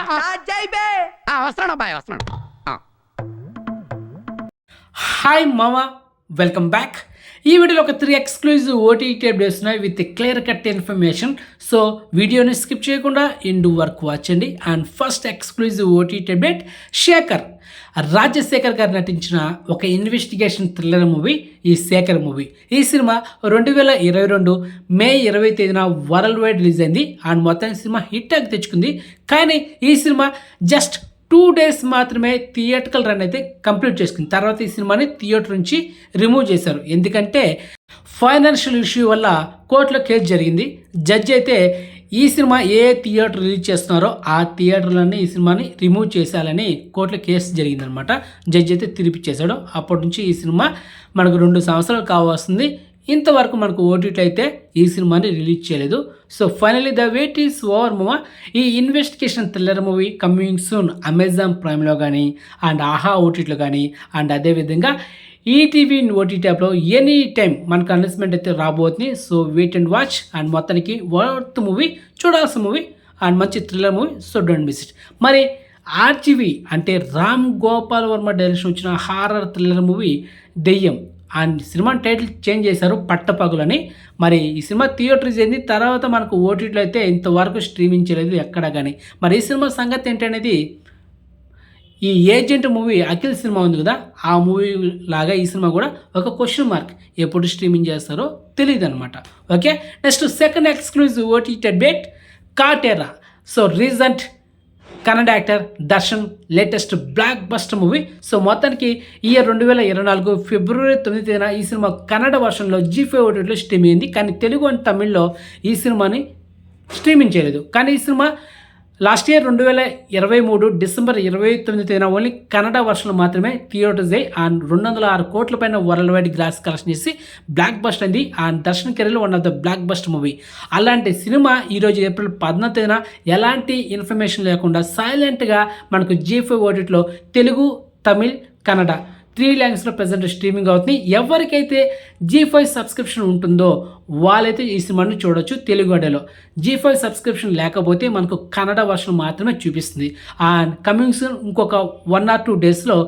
వస్తున్నాడు అబ్బాయి వస్తున్నాడు. హాయ్ మామ, వెల్కమ్ బ్యాక్. ఈ వీడియోలో ఒక 3 ఎక్స్క్లూజివ్ ఓటీటీ అప్డేట్స్ ఉన్నాయి with clear cut information. So వీడియోని స్కిప్ చేయకుండా ఎండ్ వరకు వచ్చండి. And first exclusive OTT update, Shekhar Rajasekhar garu నటించిన ఒక ఇన్వెస్టిగేషన్ థ్రిల్లర్ మూవీ ఈ శేఖర్ మూవీ. ఈ సినిమా 2022 మే 20 తేదీన వరల్డ్ వైడ్ రిలీజ్ అయింది. అండ్ మొత్తం సినిమా హిట్ టాక్ తెచ్చుకుంది. కానీ ఈ సినిమా జస్ట్ 2 days మాత్రమే థియేట్రికల్ రన్ అయితే కంప్లీట్ చేసుకుంది. తర్వాత ఈ సినిమాని థియేటర్ నుంచి రిమూవ్ చేశారు. ఎందుకంటే ఫైనాన్షియల్ ఇష్యూ వల్ల కోర్టులో కేసు జరిగింది. జడ్జి అయితే ఈ సినిమా ఏ థియేటర్ రిలీజ్ చేస్తున్నారో ఆ థియేటర్లన్నీ ఈ సినిమాని రిమూవ్ చేసేయాలని కోర్టులో కేసు జరిగిందనమాట. జడ్జి అయితే తీర్పిచ్చేశాడు. అప్పటి నుంచి ఈ సినిమా మనకు 2 సంవత్సరాలు కావాల్సింది. ఇంతవరకు మనకు ఓటీటీ అయితే ఈ సినిమాని రిలీజ్ చేయలేదు. So finally the wait is over movie. ఈ investigation thriller movie coming soon Amazon ప్రైమ్లో కానీ అండ్ ఆహా ఓటీటీలో కానీ అండ్ అదేవిధంగా ఈటీవీ ఓటీటీ యాప్లో ఎనీ టైం మనకు అనౌన్స్మెంట్ అయితే రాబోతుంది. So wait and watch. And మొత్తానికి వర్త్ మూవీ, చూడాల్సిన మూవీ అండ్ మంచి thriller movie. So don't miss it. మరి ఆర్జీవీ అంటే రామ్ గోపాల్ వర్మ డైరెక్షన్ వచ్చిన horror thriller movie Deyyam. And సినిమా టైటిల్ చేంజ్ చేశారు పట్టపగులని. మరి ఈ సినిమా థియేటర్స్ అయింది. తర్వాత మనకు ఓటీటీలో అయితే ఇంతవరకు స్ట్రీమింగ్ చేయలేదు ఎక్కడ కానీ. మరి ఈ సినిమా సంగతి ఏంటనేది, ఈ ఏజెంట్ మూవీ అఖిల్ సినిమా ఉంది కదా, ఆ మూవీ లాగా ఈ సినిమా కూడా ఒక క్వశ్చన్ మార్క్. ఎప్పుడు స్ట్రీమింగ్ చేస్తారో తెలియదు అనమాట. Okay, next second exclusive OTT update, Kaatera. So recent Kannada actor Darshan latest blockbuster movie. So మొత్తానికి ఇయర్ 2024 ఫిబ్రవరి 9 తేదీన ఈ సినిమా కన్నడ వర్షన్లో G5 ఓటీటీలో స్ట్రీమ్ అయింది. కానీ తెలుగు అండ్ తమిళ్లో ఈ సినిమాని స్ట్రీమింగ్ చేయలేదు. కానీ ఈ సినిమా లాస్ట్ ఇయర్ 2023 డిసెంబర్ 29 తేదీన ఓన్లీ కన్నడ వర్షన్లో మాత్రమే థియేటర్స్ అయ్యి అండ్ 206 కోట్ల పైన వరల్డ్ వైడ్ గ్రాస్ కలెక్షన్ చేసి బ్లాక్ బస్ట్ అయింది. అండ్ దర్శన్ కెరీర్లో one of the block bust movie. అలాంటి సినిమా ఈరోజు ఏప్రిల్ 14 తేదీన ఎలాంటి ఇన్ఫర్మేషన్ లేకుండా సైలెంట్గా మనకు G5 ఓటీటీలో తెలుగు, తమిళ్, కన్నడ 3 లాంగ్వేజ్లో ప్రజెంట్ స్ట్రీమింగ్ అవుతుంది. ఎవరికైతే G5 సబ్స్క్రిప్షన్ ఉంటుందో వాళ్ళైతే ఈ సినిమాని చూడొచ్చు తెలుగు ఆడియోలో. G5 సబ్స్క్రిప్షన్ లేకపోతే మనకు కన్నడ వర్షన్ మాత్రమే చూపిస్తుంది. అండ్ కమింగ్ సూన్ ఇంకొక 1 or 2 daysలో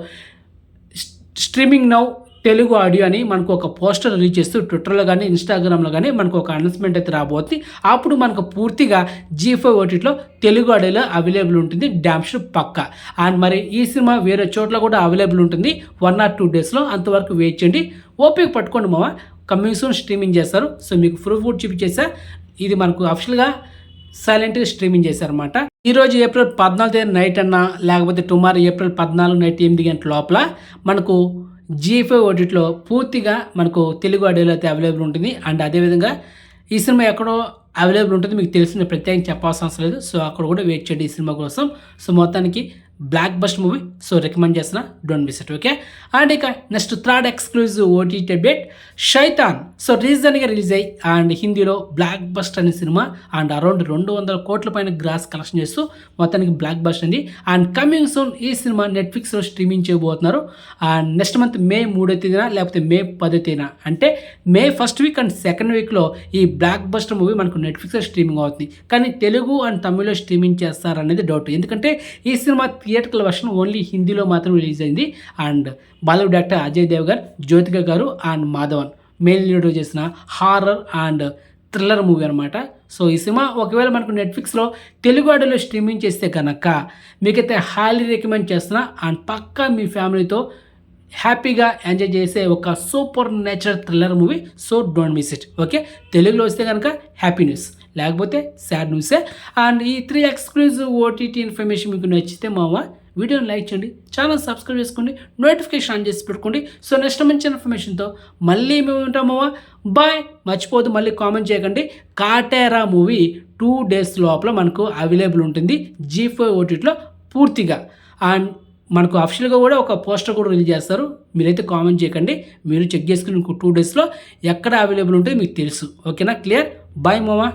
స్ట్రీమింగ్ నౌ తెలుగు ఆడియో అని మనకు ఒక పోస్టర్ రిలీజ్ చేస్తూ ట్విట్టర్లో కానీ ఇన్స్టాగ్రామ్లో కానీ మనకు ఒక అనౌన్స్మెంట్ అయితే రాబోతుంది. అప్పుడు మనకు పూర్తిగా G5 ఓటీటీలో తెలుగు ఆడియోలో అవైలబుల్ ఉంటుంది, డామ్స్ పక్కా. అండ్ మరి ఈ సినిమా వేరే చోట్ల కూడా అవైలబుల్ ఉంటుంది 1 or 2 daysలో. అంతవరకు వెయిట్ చేయండి, ఓపిక పట్టుకోండి మామ. కమింగ్ సూన్ స్ట్రీమింగ్ చేస్తారు. సో మీకు ప్రూఫ్ కూడా చూపించేసా. ఇది మనకు అఫిషియల్గా సైలెంట్గా స్ట్రీమింగ్ చేశారనమాట. ఈరోజు ఏప్రిల్ 14 తేదీ నైట్ అన్నా లేకపోతే టుమారో ఏప్రిల్ 14 నైట్ 8 గంటల లోపల మనకు G5 ఓటీటీలో పూర్తిగా మనకు తెలుగు ఆడియోలో అయితే అవైలబుల్ ఉంటుంది. అండ్ అదేవిధంగా ఈ సినిమా ఎక్కడో అవైలబుల్ ఉంటుంది, మీకు తెలిసిన ప్రత్యేకంగా చెప్పాల్సిన అవసరం లేదు. సో అక్కడ కూడా వెయిట్ చేయండి ఈ సినిమా కోసం. సో మొత్తానికి block bust movie. So recommend చేస్తున్నా, don't miss it. Okay, and ఇక next third exclusive OTT update, Shaitaan. So రీసెంట్గా రిలీజ్ అయ్యి అండ్ హిందీలో బ్లాక్ బస్ట్ అనే సినిమా అండ్ అరౌండ్ 200 కోట్ల పైన గ్రాస్ కలెక్షన్ చేస్తూ మొత్తానికి బ్లాక్ బస్ట్ అండి. అండ్ కమింగ్ సూన్ ఈ సినిమా నెట్ఫ్లిక్స్లో స్ట్రీమింగ్ చేయబోతున్నారు. అండ్ నెక్స్ట్ మంత్ మే 3వ తేదీన లేకపోతే మే 10వ తేదీన, అంటే May first week and second వీక్లో ఈ బ్లాక్ బస్టర్ మూవీ మనకు నెట్ఫ్లిక్స్లో స్ట్రీమింగ్ అవుతుంది. కానీ తెలుగు అండ్ తమిళ్లో స్ట్రీమింగ్ చేస్తారనేది డౌట్. ఎందుకంటే ఈ సినిమా థియేటర్కల్ వర్షన్ ఓన్లీ హిందీలో మాత్రం రిలీజ్ అయింది. అండ్ బాలీవుడ్ యాక్టర్ అజయ్ దేవగన్, జ్యోతిక గారు అండ్ మాధవన్ మెయిన్ లీడ్ చేసిన హారర్ అండ్ థ్రిల్లర్ మూవీ అనమాట. సో ఈ సినిమా ఒకవేళ మనకు నెట్ఫ్లిక్స్లో తెలుగు ఆడియోలో స్ట్రీమింగ్ చేస్తే కనుక మీకైతే హైలీ రికమెండ్ చేస్తున్నా. అండ్ పక్కా మీ ఫ్యామిలీతో హ్యాపీగా ఎంజాయ్ చేసే ఒక super nature thriller movie. So don't miss it. Okay, తెలుగులో వస్తే కనుక హ్యాపీ న్యూస్, లేకపోతే సాడ్ న్యూసే. అండ్ ఈ 3 ఎక్స్క్లూజివ్ ఓటీటీ ఇన్ఫర్మేషన్ మీకు నచ్చితే మామ వీడియోని లైక్ చేయండి, ఛానల్ సబ్స్క్రైబ్ చేసుకోండి, నోటిఫికేషన్ ఆన్ చేసి పెట్టుకోండి. సో నెక్స్ట్ మంచి ఇన్ఫర్మేషన్తో మళ్ళీ మేము ఉంటామా. బాయ్. మర్చిపోదు మళ్ళీ కామెంట్ చేయకండి. కాటేరా మూవీ 2 days లోపల మనకు అవైలబుల్ ఉంటుంది G5 ఓటీటీలో పూర్తిగా. అండ్ మనకు అఫిషియల్గా కూడా ఒక పోస్టర్ కూడా రిలీజ్ చేస్తారు. మీరైతే కామెంట్ చేయకండి, మీరు చెక్ చేసుకుని ఇంకో 2 daysలో ఎక్కడ అవైలబుల్ ఉంటే మీకు తెలుసు. ఓకేనా, క్లియర్. బాయ్ మామా.